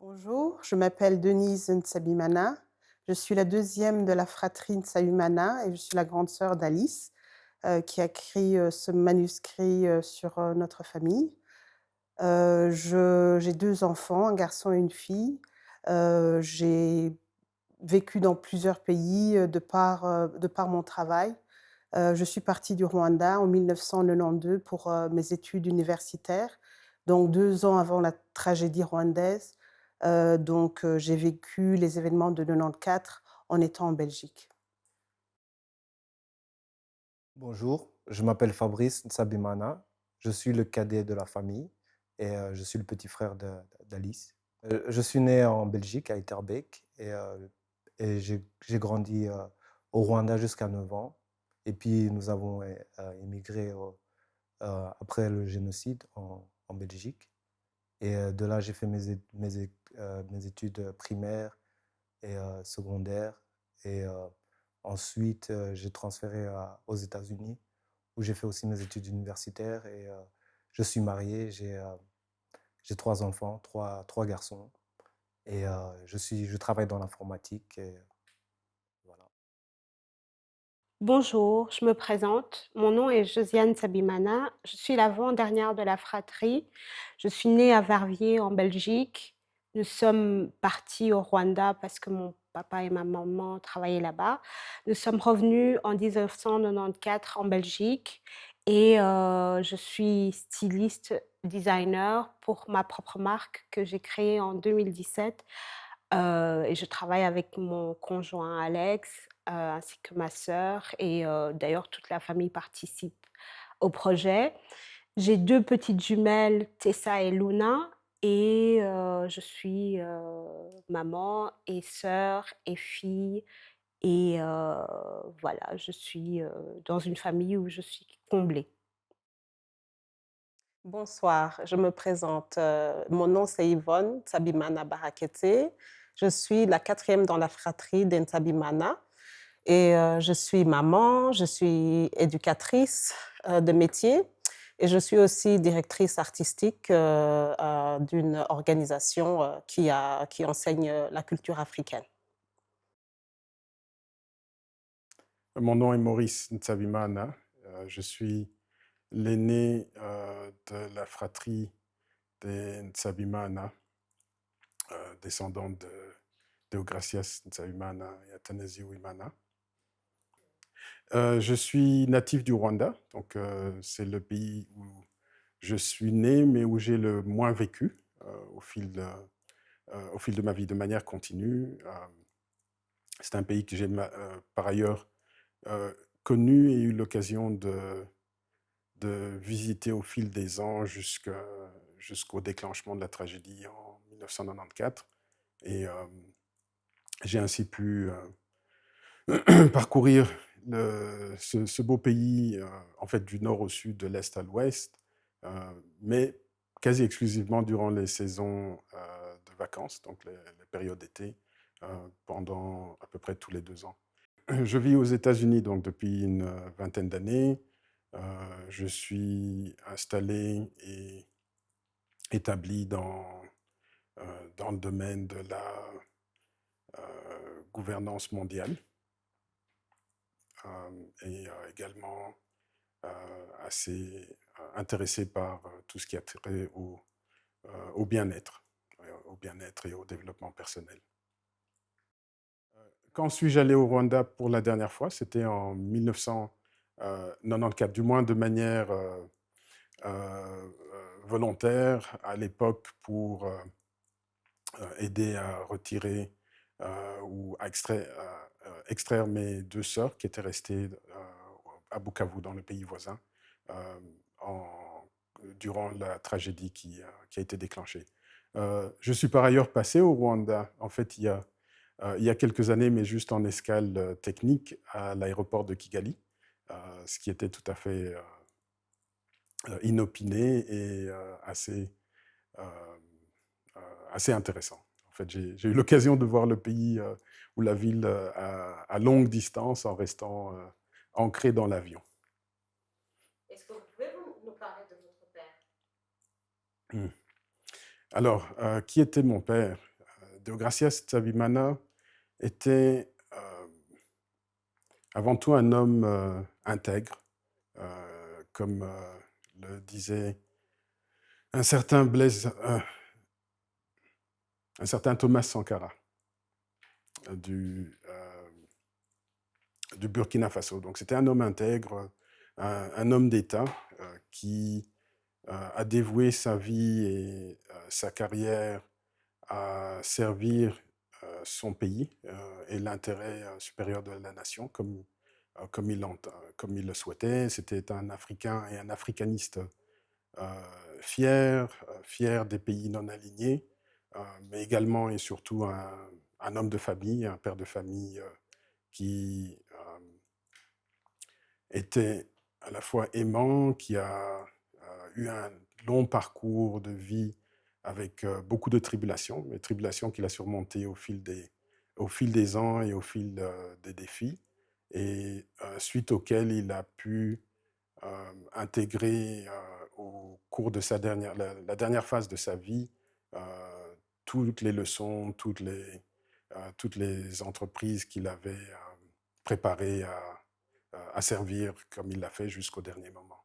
Bonjour, je m'appelle Denise Ntsabimana. Je suis la deuxième de la fratrie Ntsabimana et je suis la grande sœur d'Alice, qui a écrit, ce manuscrit, sur, notre famille. Je j'ai 2 enfants, un garçon et une fille. J'ai vécu dans plusieurs pays, de par mon travail. Je suis partie du Rwanda en 1992 pour, mes études universitaires, donc 2 ans avant la tragédie rwandaise. J'ai vécu les événements de 94 en étant en Belgique. Bonjour, je m'appelle Fabrice Nsabimana. Je suis le cadet de la famille et je suis le petit frère d'Alice. Je suis né en Belgique, à Etterbeek, et j'ai grandi au Rwanda jusqu'à 9 ans. Et puis nous avons émigré après le génocide en Belgique. Et de là, j'ai fait mes études primaires et secondaires. Et ensuite, j'ai transféré aux États-Unis où j'ai fait aussi mes études universitaires et je suis marié, j'ai 3 enfants, trois garçons et je travaille dans l'informatique et voilà. Bonjour, je me présente. Mon nom est Josiane Sabimana. Je suis l'avant-dernière de la fratrie. Je suis née à Verviers en Belgique. Nous sommes partis au Rwanda parce que mon papa et ma maman travaillaient là-bas. Nous sommes revenus en 1994 en Belgique et je suis styliste designer pour ma propre marque que j'ai créée en 2017. Et je travaille avec mon conjoint Alex, ainsi que ma sœur et d'ailleurs toute la famille participe au projet. J'ai 2 petites jumelles, Tessa et Luna et je suis, maman et sœur et fille et voilà, je suis, dans une famille où je suis comblée. Bonsoir, je me présente. Mon nom c'est Yvonne Tsabimana Barakete. Je suis la quatrième dans la fratrie d'Ntsabimana et je suis maman, je suis éducatrice de métier et je suis aussi directrice artistique d'une organisation qui enseigne la culture africaine. Mon nom est Maurice Ntsabimana. Je suis l'aîné de la fratrie des Ntsabimana, descendant de Deogracias Ntsabimana et Athanasi Uwimana. Je suis natif du Rwanda, donc c'est le pays où je suis né, mais où j'ai le moins vécu au fil de ma vie, de manière continue. C'est un pays que j'ai par ailleurs connu et eu l'occasion de visiter au fil des ans jusqu'au déclenchement de la tragédie en 1994. Et j'ai ainsi pu parcourir ce beau pays, en fait, du nord au sud, de l'est à l'ouest, mais quasi exclusivement durant les saisons de vacances, donc les périodes d'été, pendant à peu près tous les 2 ans. Je vis aux États-Unis donc depuis une vingtaine d'années. Je suis installé et établi dans le domaine de la gouvernance mondiale et également assez intéressé par tout ce qui a trait au bien-être et au développement personnel. Quand suis-je allé au Rwanda pour la dernière fois? C'était en 1994, du moins de manière volontaire à l'époque pour aider à retirer ou à extraire mes 2 sœurs qui étaient restées à Bukavu, dans le pays voisin, euh, en- durant la tragédie qui a été déclenchée. Je suis par ailleurs passé au Rwanda, en fait, il y a quelques années, mais juste en escale technique à l'aéroport de Kigali, ce qui était tout à fait inopiné et euh, assez intéressant. En fait, j'ai eu l'occasion de voir le pays ou la ville à longue distance en restant ancré dans l'avion. Est-ce que vous pouvez nous parler de votre père? Hmm. Alors, qui était mon père? Deogracias Ntsabimana était avant tout un homme intègre, comme le disait un certain un certain Thomas Sankara du Burkina Faso. Donc c'était un homme intègre, un homme d'État qui a dévoué sa vie et sa carrière à servir son pays et l'intérêt supérieur de la nation comme il le souhaitait. C'était un Africain et un africaniste fier des pays non alignés, mais également et surtout un homme de famille, un père de famille qui était à la fois aimant, qui a eu un long parcours de vie avec beaucoup de tribulations, mais tribulations qu'il a surmontées au fil des ans et au fil des défis, et suite auxquels il a pu intégrer au cours de la dernière phase de sa vie toutes les leçons, toutes les entreprises qu'il avait préparées à servir comme il l'a fait jusqu'au dernier moment.